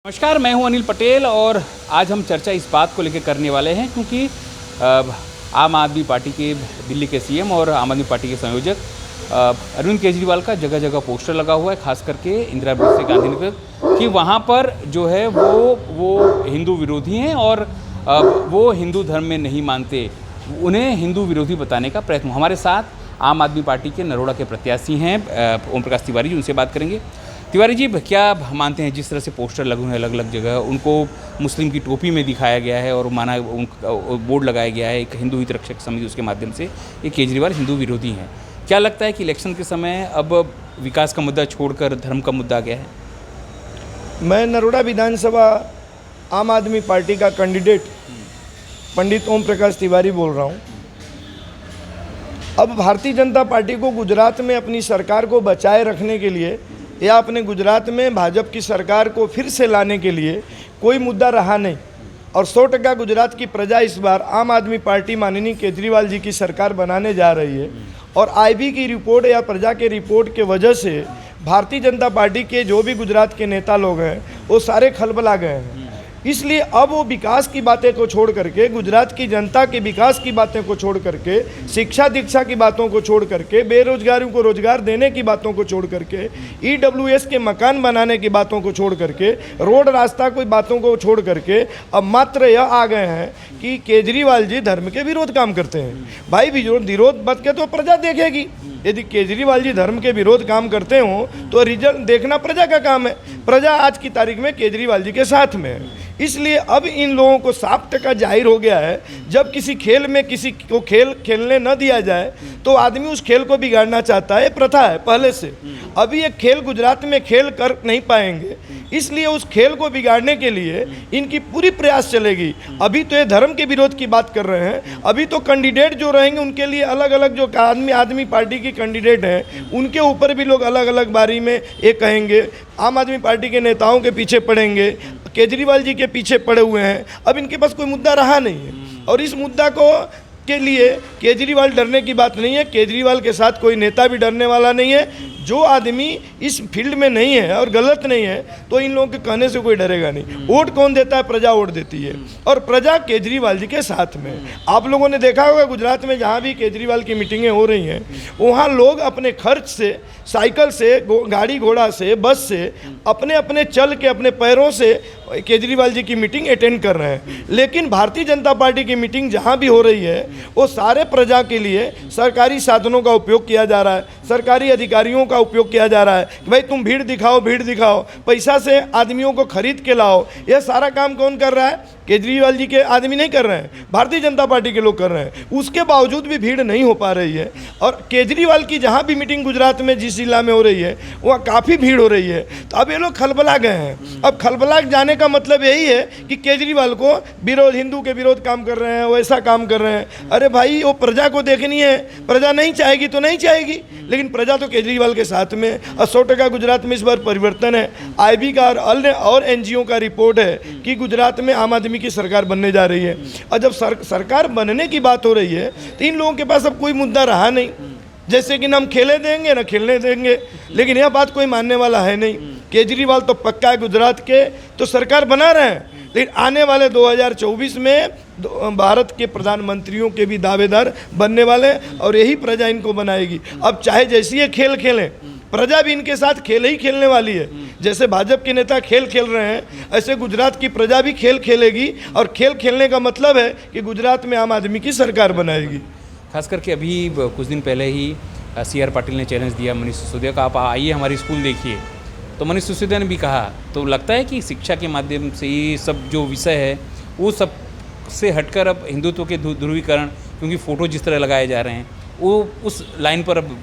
नमस्कार, मैं हूं अनिल पटेल और आज हम चर्चा इस बात को लेकर करने वाले हैं क्योंकि आम आदमी पार्टी के दिल्ली के सीएम और आम आदमी पार्टी के संयोजक अरविंद केजरीवाल का जगह जगह पोस्टर लगा हुआ है, खास करके इंदिरा ब्रिज से गांधीनगर, कि वहां पर जो है वो हिंदू विरोधी हैं और वो हिंदू धर्म में नहीं मानते, उन्हें हिंदू विरोधी बताने का प्रयत्न। हमारे साथ आम आदमी पार्टी के नरोड़ा के प्रत्याशी हैं ओम प्रकाश तिवारी जी, उनसे बात करेंगे। तिवारी जी, क्या मानते हैं जिस तरह से पोस्टर लगे हुए हैं अलग अलग जगह, उनको मुस्लिम की टोपी में दिखाया गया है और माना बोर्ड लगाया गया है एक हिंदू हित रक्षक समिति, उसके माध्यम से ये केजरीवाल हिंदू विरोधी हैं। क्या लगता है कि इलेक्शन के समय अब विकास का मुद्दा छोड़कर धर्म का मुद्दा आ गया है? मैं नरोड़ा विधानसभा आम आदमी पार्टी का कैंडिडेट पंडित ओम प्रकाश तिवारी बोल रहा हूँ। अब भारतीय जनता पार्टी को गुजरात में अपनी सरकार को बचाए रखने के लिए या अपने गुजरात में भाजपा की सरकार को फिर से लाने के लिए कोई मुद्दा रहा नहीं और 100% गुजरात की प्रजा इस बार आम आदमी पार्टी माननीय केजरीवाल जी की सरकार बनाने जा रही है। और आईबी की रिपोर्ट या प्रजा के रिपोर्ट के वजह से भारतीय जनता पार्टी के जो भी गुजरात के नेता लोग हैं वो सारे खलबला गए हैं। इसलिए अब वो विकास की बातें को छोड़ करके, गुजरात की जनता के विकास की बातें को छोड़ करके, शिक्षा दीक्षा की बातों को छोड़ करके, बेरोजगारों को रोजगार देने की बातों को छोड़ करके, ईडब्ल्यूएस के मकान बनाने की बातों को छोड़ करके, रोड रास्ता की बातों को छोड़ करके अब मात्र यह आ गए हैं कि केजरीवाल जी धर्म के विरोध काम करते हैं। भाई विरोध मत के तो प्रजा देखेगी। यदि केजरीवाल जी धर्म के विरोध काम करते हों तो रिजल्ट देखना प्रजा का काम है। प्रजा आज की तारीख में केजरीवाल जी के साथ में है। इसलिए अब इन लोगों को साफ टका जाहिर हो गया है, जब किसी खेल में किसी को खेल खेलने न दिया जाए तो आदमी उस खेल को बिगाड़ना चाहता है। प्रथा है पहले से। अभी ये खेल गुजरात में खेल कर नहीं पाएंगे, इसलिए उस खेल को बिगाड़ने के लिए इनकी पूरी प्रयास चलेगी। अभी तो ये धर्म के विरोध की बात कर रहे हैं, अभी तो कैंडिडेट जो रहेंगे उनके लिए अलग अलग जो आदमी पार्टी के कैंडिडेट हैं उनके ऊपर भी लोग अलग अलग बारी में ये कहेंगे। आम आदमी पार्टी के नेताओं के पीछे पड़ेंगे, केजरीवाल जी के पीछे पड़े हुए हैं। अब इनके पास कोई मुद्दा रहा नहीं है और इस मुद्दा को के लिए केजरीवाल डरने की बात नहीं है। केजरीवाल के साथ कोई नेता भी डरने वाला नहीं है। जो आदमी इस फील्ड में नहीं है और गलत नहीं है तो इन लोगों के कहने से कोई डरेगा नहीं। वोट कौन देता है? प्रजा वोट देती है और प्रजा केजरीवाल जी के साथ में। आप लोगों ने देखा होगा गुजरात में जहाँ भी केजरीवाल की मीटिंगें हो रही हैं वहाँ लोग अपने खर्च से, साइकिल से, गाड़ी घोड़ा से, बस से, अपने अपने चल के अपने पैरों से केजरीवाल जी की मीटिंग अटेंड कर रहे हैं। लेकिन भारतीय जनता पार्टी की मीटिंग जहाँ भी हो रही है वो सारे प्रजा के लिए सरकारी साधनों का उपयोग किया जा रहा है, सरकारी अधिकारियों का उपयोग किया जा रहा है कि भाई तुम भीड़ दिखाओ, पैसा से आदमियों को खरीद के लाओ। यह सारा काम कौन कर रहा है? केजरीवाल जी के आदमी नहीं कर रहे हैं, भारतीय जनता पार्टी के लोग कर रहे हैं। उसके बावजूद भी भीड़ नहीं हो पा रही है और केजरीवाल की जहाँ भी मीटिंग गुजरात में जिस जिला में हो रही है वहाँ काफ़ी भीड़ हो रही है। तो अब ये लोग खलबला गए हैं। अब खलबला जाने का मतलब यही है कि केजरीवाल को विरोध, हिंदू के विरोध काम कर रहे हैं, वैसा काम कर रहे हैं। अरे भाई वो प्रजा को देखनी है, प्रजा नहीं चाहेगी तो नहीं चाहेगी, लेकिन प्रजा तो केजरीवाल के साथ में। और 100% गुजरात में इस बार परिवर्तन है। आईबी का और एनजीओ का रिपोर्ट है कि गुजरात में आम आदमी की सरकार बनने जा रही है। और जब सरकार बनने की बात हो रही है तो इन लोगों के पास अब कोई मुद्दा रहा नहीं। जैसे कि ना हम खेले देंगे ना खेलने देंगे, लेकिन यह बात कोई मानने वाला है नहीं। केजरीवाल तो पक्का है गुजरात के तो सरकार बना रहे हैं, लेकिन आने वाले 2024 में भारत के प्रधानमंत्रियों के भी दावेदार बनने वाले और यही प्रजा इनको बनाएगी। अब चाहे जैसी ये खेल खेलें, प्रजा भी इनके साथ खेल ही खेलने वाली है। जैसे भाजपा के नेता खेल खेल रहे हैं ऐसे गुजरात की प्रजा भी खेल खेलेगी और खेल खेलने का मतलब है कि गुजरात में आम आदमी की सरकार बनाएगी। खास करके अभी कुछ दिन पहले ही CR पाटिल ने चैलेंज दिया मनीष सिसोदिया का, आप आइए हमारी स्कूल देखिए। तो मनीष सिसोदिया ने भी कहा, तो लगता है कि शिक्षा के माध्यम से ये सब जो विषय है वो सब से हटकर अब हिंदुत्व के ध्रुवीकरण, क्योंकि फ़ोटो जिस तरह लगाए जा रहे हैं वो उस लाइन पर अब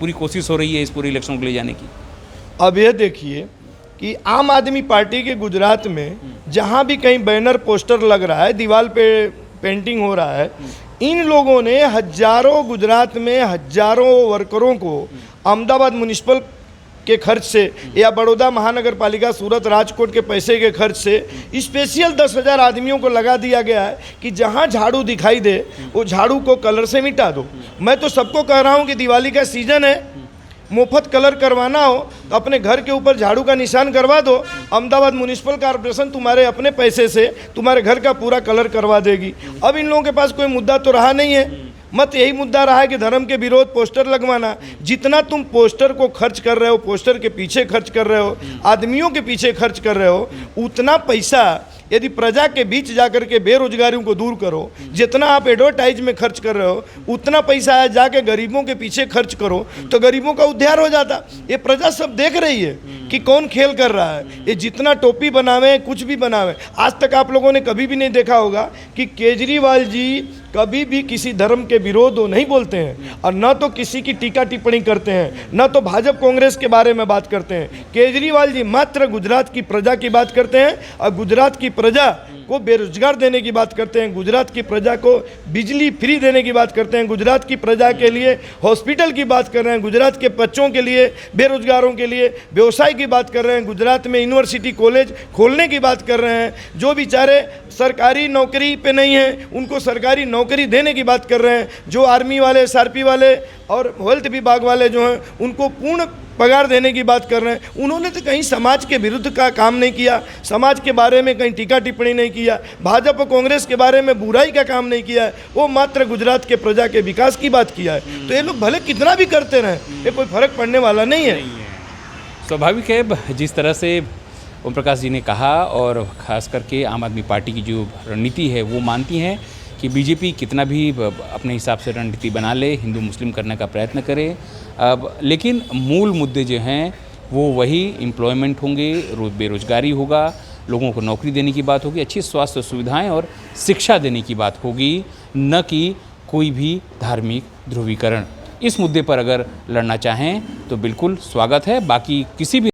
पूरी कोशिश हो रही है इस पूरे इलेक्शन को ले जाने की। अब यह देखिए कि आम आदमी पार्टी के गुजरात में जहाँ भी कहीं बैनर पोस्टर लग रहा है, दीवार पे पेंटिंग हो रहा है, इन लोगों ने हजारों, गुजरात में हजारों वर्करों को अहमदाबाद म्युनिसिपल के खर्च से या बड़ौदा महानगर पालिका, सूरत, राजकोट के पैसे के खर्च से स्पेशल 10,000 आदमियों को लगा दिया गया है कि जहां झाड़ू दिखाई दे वो झाड़ू को कलर से मिटा दो। मैं तो सबको कह रहा हूं कि दिवाली का सीज़न है, मुफ्त कलर करवाना हो तो अपने घर के ऊपर झाड़ू का निशान करवा दो, अहमदाबाद म्युनिसिपल कॉर्पोरेशन तुम्हारे अपने पैसे से तुम्हारे घर का पूरा कलर करवा देगी। अब इन लोगों के पास कोई मुद्दा तो रहा नहीं है, मत यही मुद्दा रहा है कि धर्म के विरोध पोस्टर लगवाना। जितना तुम पोस्टर को खर्च कर रहे हो, पोस्टर के पीछे खर्च कर रहे हो, आदमियों के पीछे खर्च कर रहे हो, उतना पैसा यदि प्रजा के बीच जाकर के बेरोजगारियों को दूर करो, जितना आप एडवर्टाइज में खर्च कर रहे हो उतना पैसा जाके गरीबों के पीछे खर्च करो तो गरीबों का उद्धार हो जाता। ये प्रजा सब देख रही है कि कौन खेल कर रहा है। ये जितना टोपी बनावे, कुछ भी बनावे, आज तक आप लोगों ने कभी भी नहीं देखा होगा कि केजरीवाल जी कभी भी किसी धर्म के विरोध नहीं बोलते हैं और न तो किसी की टीका टिप्पणी करते हैं, न तो भाजपा कांग्रेस के बारे में बात करते हैं। केजरीवाल जी मात्र गुजरात की प्रजा की बात करते हैं और गुजरात की प्रजा को बेरोजगार देने की बात करते हैं, गुजरात की प्रजा को बिजली फ्री देने की बात करते हैं, गुजरात की प्रजा के लिए हॉस्पिटल की बात कर रहे हैं, गुजरात के बच्चों के लिए, बेरोजगारों के लिए व्यवसाय की बात कर रहे हैं, गुजरात में यूनिवर्सिटी कॉलेज खोलने की बात कर रहे हैं, जो बेचारे सरकारी नौकरी पे नहीं हैं उनको सरकारी नौकरी देने की बात कर रहे हैं, जो आर्मी वाले, एसआरपी वाले और हेल्थ विभाग वाले जो हैं उनको पूर्ण पगार देने की बात कर रहे हैं। उन्होंने तो कहीं समाज के विरुद्ध का काम नहीं किया, समाज के बारे में कहीं टीका टिप्पणी नहीं किया, भाजपा कांग्रेस के बारे में बुराई का काम नहीं किया है, वो मात्र गुजरात के प्रजा के विकास की बात किया है। तो ये लोग भले कितना भी करते रहें, ये कोई फर्क पड़ने वाला नहीं है। स्वाभाविक है, जिस तरह से ओम प्रकाश जी ने कहा और ख़ास करके आम आदमी पार्टी की जो रणनीति है वो मानती है कि बीजेपी कितना भी अपने हिसाब से रणनीति बना ले, हिंदू मुस्लिम करने का प्रयत्न करे, लेकिन मूल मुद्दे जो हैं वो वही एम्प्लॉयमेंट होंगे, बेरोजगारी होगा, लोगों को नौकरी देने की बात होगी, अच्छी स्वास्थ्य सुविधाएं और शिक्षा देने की बात होगी, न कि कोई भी धार्मिक ध्रुवीकरण। इस मुद्दे पर अगर लड़ना चाहें तो बिल्कुल स्वागत है। बाकी किसी भी